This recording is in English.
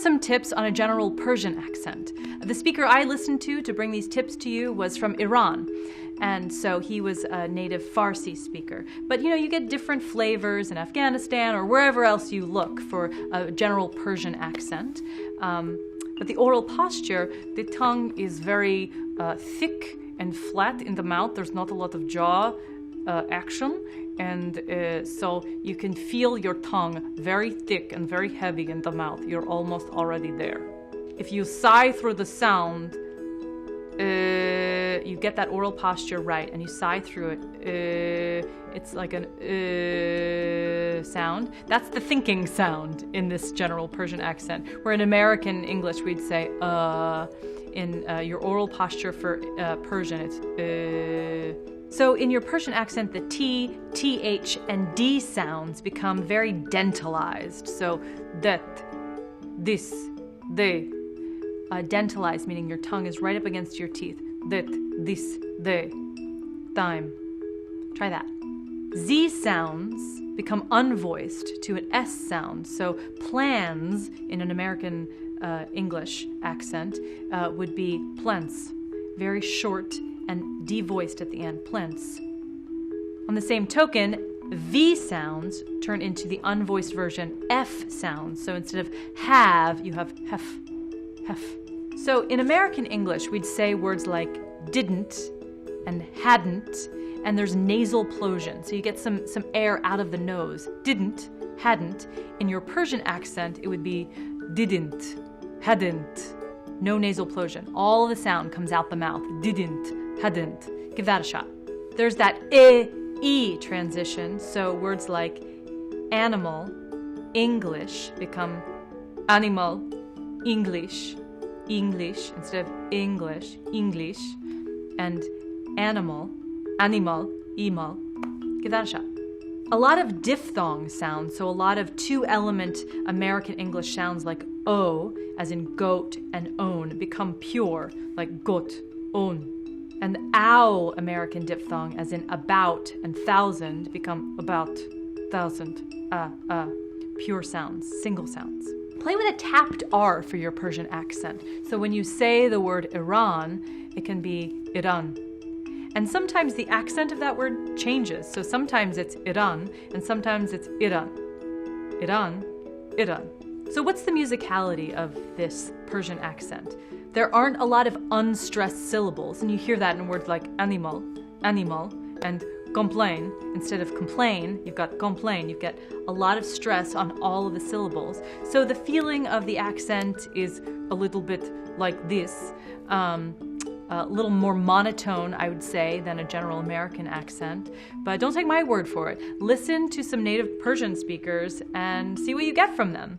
some tips on a general Persian accent. The speaker I listened to bring these tips to you was from Iran. And so he was a native Farsi speaker. But you get different flavors in Afghanistan or wherever else you look for a general Persian accent. But the oral posture, the tongue is very thick and flat in the mouth. There's not a lot of jaw action. And so you can feel your tongue very thick and very heavy in the mouth. You're almost already there. If you sigh through the sound, you get that oral posture right, and you sigh through it. It's like an sound. That's the thinking sound in this general Persian accent. Where in American English we'd say in your oral posture for Persian, it's So in your Persian accent, the T, TH, and D sounds become very dentalized. So that, this, they. Dentalized, meaning your tongue is right up against your teeth. That, this, they, time. Try that. Z sounds become unvoiced to an S sound. So plans in an American English accent would be plants. Very short and devoiced at the end. Plants. On the same token, V sounds turn into the unvoiced version F sounds. So instead of have, you have hef. Hef. So in American English, we'd say words like didn't and hadn't, and there's nasal plosion. So you get some air out of the nose. Didn't, hadn't. In your Persian accent, it would be didn't, hadn't. No nasal plosion. All the sound comes out the mouth. Didn't, hadn't. Give that a shot. There's that E transition. So words like animal, English become animal, English, English instead of English, English, and animal, animal, imal. Give that a shot. A lot of diphthong sounds, so a lot of two-element American English sounds like O, as in goat, and own, become pure, like goat, own. And ow American diphthong, as in about and thousand, become about, thousand, pure sounds, single sounds. Play with a tapped R for your Persian accent. So when you say the word Iran, it can be Iran. And sometimes the accent of that word changes. So sometimes it's Iran, and sometimes it's Iran. Iran, Iran. So what's the musicality of this Persian accent? There aren't a lot of unstressed syllables, and you hear that in words like animal, animal, and complain. Instead of complain, you've got complain. You've got a lot of stress on all of the syllables. So the feeling of the accent is a little bit like this, a little more monotone, I would say, than a general American accent. But don't take my word for it. Listen to some native Persian speakers and see what you get from them.